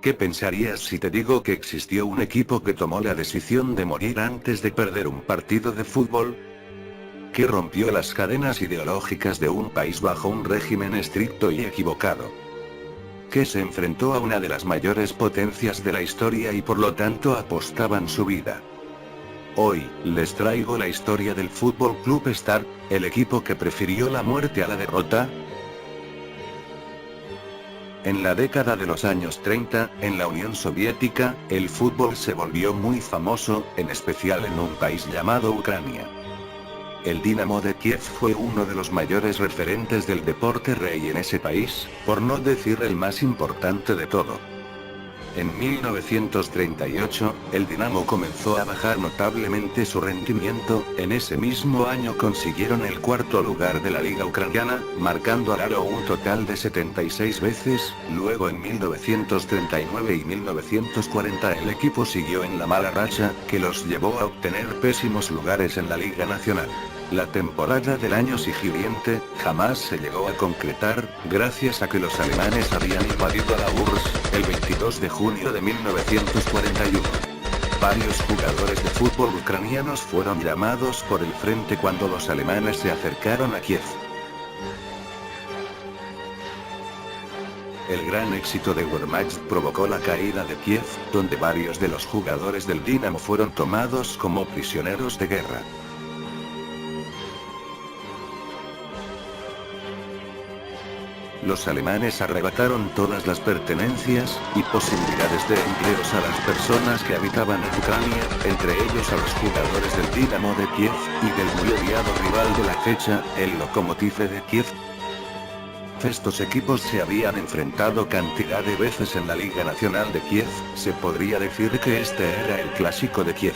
¿Qué pensarías si te digo que existió un equipo que tomó la decisión de morir antes de perder un partido de fútbol? Que rompió las cadenas ideológicas de un país bajo un régimen estricto y equivocado. Que se enfrentó a una de las mayores potencias de la historia y por lo tanto apostaban su vida. Hoy, les traigo la historia del Fútbol Club Start, el equipo que prefirió la muerte a la derrota. En la década de los años 30, en la Unión Soviética, el fútbol se volvió muy famoso, en especial en un país llamado Ucrania. El Dinamo de Kiev fue uno de los mayores referentes del deporte rey en ese país, por no decir el más importante de todo. En 1938, el Dinamo comenzó a bajar notablemente su rendimiento. En ese mismo año consiguieron el cuarto lugar de la liga ucraniana, marcando al aro un total de 76 veces. Luego en 1939 y 1940 el equipo siguió en la mala racha, que los llevó a obtener pésimos lugares en la Liga Nacional. La temporada del año siguiente, jamás se llegó a concretar, gracias a que los alemanes habían invadido la URSS, el 22 de junio de 1941. Varios jugadores de fútbol ucranianos fueron llamados por el frente cuando los alemanes se acercaron a Kiev. El gran éxito de Wehrmacht provocó la caída de Kiev, donde varios de los jugadores del Dinamo fueron tomados como prisioneros de guerra. Los alemanes arrebataron todas las pertenencias y posibilidades de empleos a las personas que habitaban en Ucrania, entre ellos a los jugadores del Dinamo de Kiev, y del muy odiado rival de la fecha, el Lokomotiv de Kiev. Estos equipos se habían enfrentado cantidad de veces en la Liga Nacional de Kiev, se podría decir que este era el clásico de Kiev.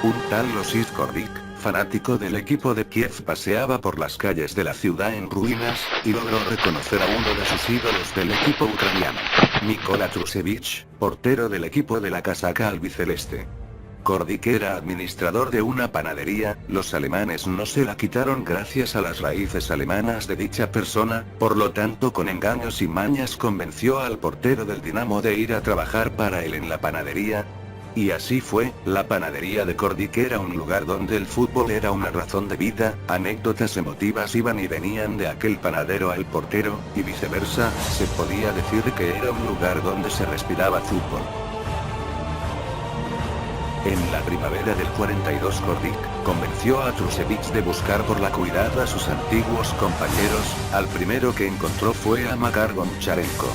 Un tal Losis Kordik, fanático del equipo de Kiev, paseaba por las calles de la ciudad en ruinas, y logró reconocer a uno de sus ídolos del equipo ucraniano, Mykola Trusevich, portero del equipo de la casaca albiceleste. Kordik era administrador de una panadería. Los alemanes no se la quitaron gracias a las raíces alemanas de dicha persona, por lo tanto con engaños y mañas convenció al portero del Dinamo de ir a trabajar para él en la panadería. Y así fue. La panadería de Kordik era un lugar donde el fútbol era una razón de vida, anécdotas emotivas iban y venían de aquel panadero al portero, y viceversa, se podía decir que era un lugar donde se respiraba fútbol. En la primavera del 42 Kordik convenció a Trusevich de buscar por la cuidad a sus antiguos compañeros. Al primero que encontró fue a Makar Goncharenko.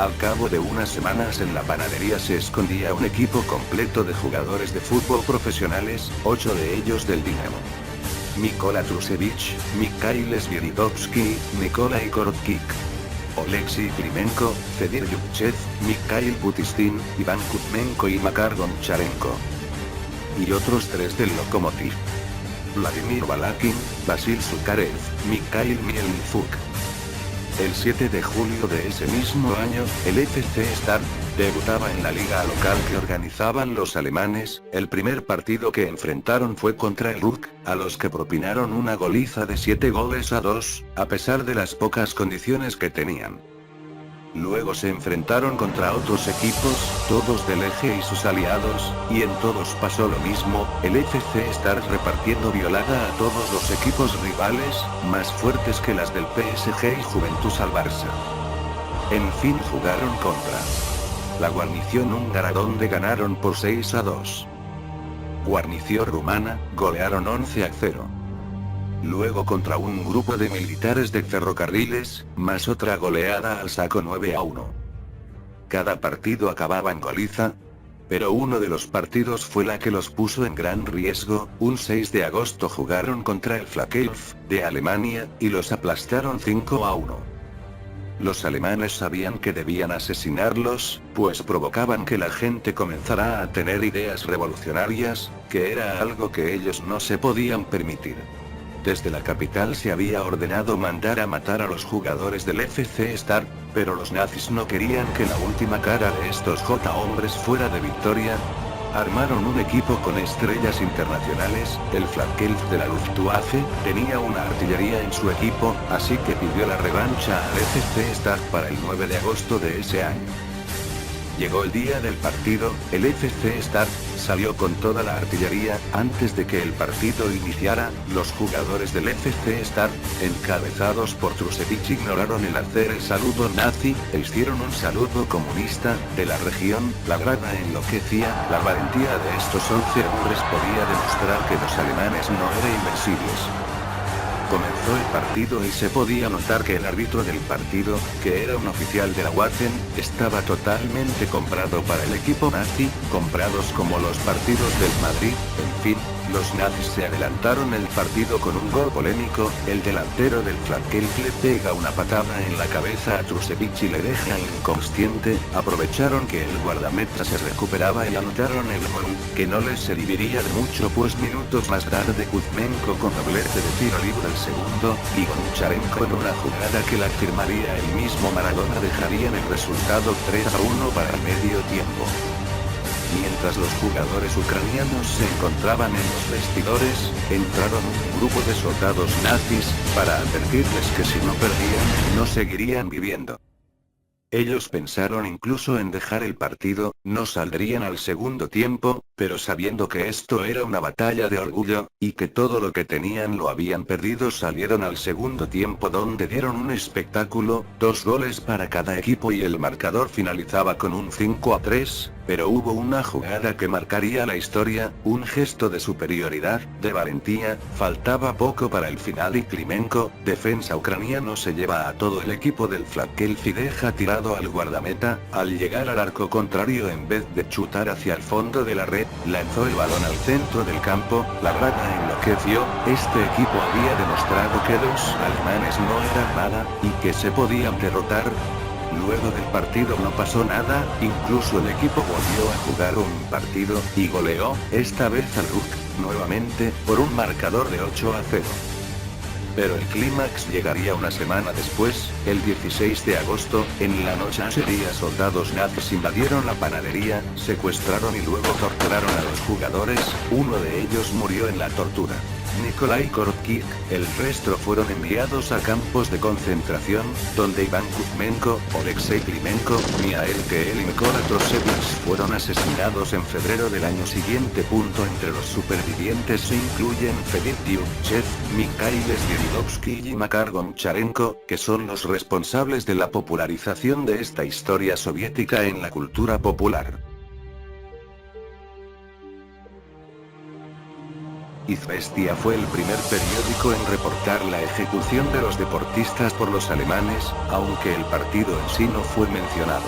Al cabo de unas semanas en la panadería se escondía un equipo completo de jugadores de fútbol profesionales, 8 de ellos del Dinamo. Mykola Trusevich, Mikhail Sviridovsky, Nikolai Korotkik, Oleksiy Klimenko, Fedir Yubchev, Mikhail Butistin, Iván Kuzmenko y Makar Goncharenko. Y otros 3 del Lokomotiv: Vladimir Balakin, Vasil Sukarev, Mikhail Mielnitsuk. El 7 de julio de ese mismo año, el FC Start debutaba en la liga local que organizaban los alemanes. El primer partido que enfrentaron fue contra el RUK, a los que propinaron una goliza de 7-2, a pesar de las pocas condiciones que tenían. Luego se enfrentaron contra otros equipos, todos del Eje y sus aliados, y en todos pasó lo mismo, el FC Start repartiendo violada a todos los equipos rivales, más fuertes que las del PSG y Juventus al Barça. En fin, jugaron contra la guarnición húngara, donde ganaron por 6-2. Guarnición rumana, golearon 11-0. Luego contra un grupo de militares de ferrocarriles, más otra goleada al saco 9-1. Cada partido acababa en goliza, pero uno de los partidos fue la que los puso en gran riesgo. Un 6 de agosto jugaron contra el Flakelf, de Alemania, y los aplastaron 5-1. Los alemanes sabían que debían asesinarlos, pues provocaban que la gente comenzara a tener ideas revolucionarias, que era algo que ellos no se podían permitir. Desde la capital se había ordenado mandar a matar a los jugadores del FC Start, pero los nazis no querían que la última cara de estos hombres fuera de victoria. Armaron un equipo con estrellas internacionales. El Flakelf de la Luftwaffe tenía una artillería en su equipo, así que pidió la revancha al FC Start para el 9 de agosto de ese año. Llegó el día del partido, el FC Start salió con toda la artillería. Antes de que el partido iniciara, los jugadores del FC Start, encabezados por Trusevich, ignoraron el hacer el saludo nazi, e hicieron un saludo comunista. De la región, la grada enloquecía. La valentía de estos 11 hombres podía demostrar que los alemanes no eran invencibles. Comenzó el partido y se podía notar que el árbitro del partido, que era un oficial de la Waffen, estaba totalmente comprado para el equipo nazi, comprados como los partidos del Madrid. En fin, los nazis se adelantaron el partido con un gol polémico. El delantero del Flakelf le pega una patada en la cabeza a Trusevich y le deja inconsciente. Aprovecharon que el guardameta se recuperaba y anotaron el gol, que no les serviría de mucho, pues minutos más tarde Kuzmenko con doblete de tiro libre el segundo, y Goncharenko en una jugada que la firmaría el mismo Maradona dejarían el resultado 3-1 para el medio tiempo. Mientras los jugadores ucranianos se encontraban en los vestidores, entraron un grupo de soldados nazis, para advertirles que si no perdían, no seguirían viviendo. Ellos pensaron incluso en dejar el partido, no saldrían al segundo tiempo, pero sabiendo que esto era una batalla de orgullo, y que todo lo que tenían lo habían perdido, salieron al segundo tiempo donde dieron un espectáculo, 2 goles para cada equipo y el marcador finalizaba con un 5-3, pero hubo una jugada que marcaría la historia, un gesto de superioridad, de valentía. Faltaba poco para el final y Klimenko, defensa ucraniano, se lleva a todo el equipo del Flakelf y deja tirado al guardameta. Al llegar al arco contrario, en vez de chutar hacia el fondo de la red, lanzó el balón al centro del campo. La grada enloqueció. Este equipo había demostrado que los alemanes no eran nada, y que se podían derrotar. Luego del partido no pasó nada, incluso el equipo volvió a jugar un partido, y goleó, esta vez al RUK, nuevamente, por un marcador de 8-0. Pero el clímax llegaría una semana después, el 16 de agosto, en la noche. Soldados nazis invadieron la panadería, secuestraron y luego torturaron a los jugadores. Uno de ellos murió en la tortura, Nikolai Korotkik. El resto fueron enviados a campos de concentración, donde Iván Kuzmenko, Oleksiy Klimenko, Mihail Kell y Mykola Trusevich fueron asesinados en febrero del año siguiente. Entre los supervivientes se incluyen Fedor Tyutchev, Mikhail Sviridovsky y Makar Goncharenko, que son los responsables de la popularización de esta historia soviética en la cultura popular. Izvestia fue el primer periódico en reportar la ejecución de los deportistas por los alemanes, aunque el partido en sí no fue mencionado.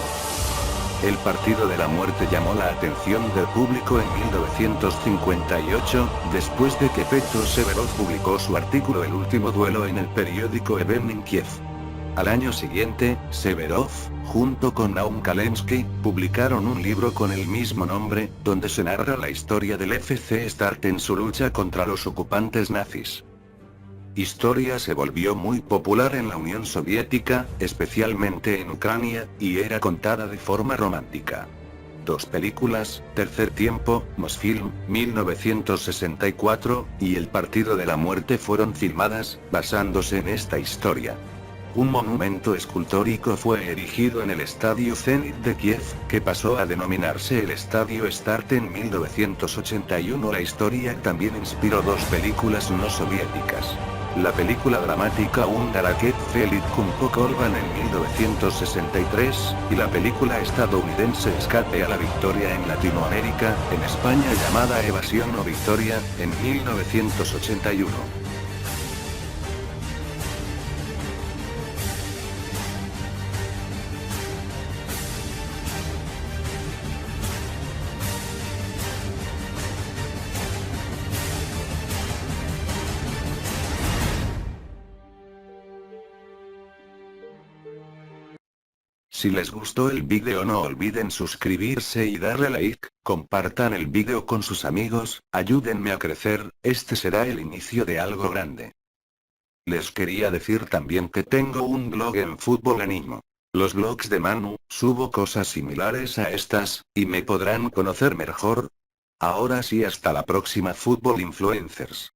El partido de la muerte llamó la atención del público en 1958, después de que Petro Severov publicó su artículo El último duelo en el periódico Evening Kiev. Al año siguiente, Severov, junto con Naum Kalensky, publicaron un libro con el mismo nombre, donde se narra la historia del FC Start en su lucha contra los ocupantes nazis. Historia se volvió muy popular en la Unión Soviética, especialmente en Ucrania, y era contada de forma romántica. 2 películas, Tercer tiempo, Mosfilm, 1964, y El partido de la muerte fueron filmadas, basándose en esta historia. Un monumento escultórico fue erigido en el Estadio Zenit de Kiev, que pasó a denominarse el Estadio Start en 1981. La historia también inspiró 2 películas no soviéticas. La película dramática húngara Két Félig Kumpokorban en 1963, y la película estadounidense Escape a la Victoria en Latinoamérica, en España llamada Evasión o Victoria, en 1981. Si les gustó el vídeo no olviden suscribirse y darle like, compartan el vídeo con sus amigos, ayúdenme a crecer, este será el inicio de algo grande. Les quería decir también que tengo un blog en Fútbol Animo. Los blogs de Manu, subo cosas similares a estas, y me podrán conocer mejor. Ahora sí, hasta la próxima, Fútbol Influencers.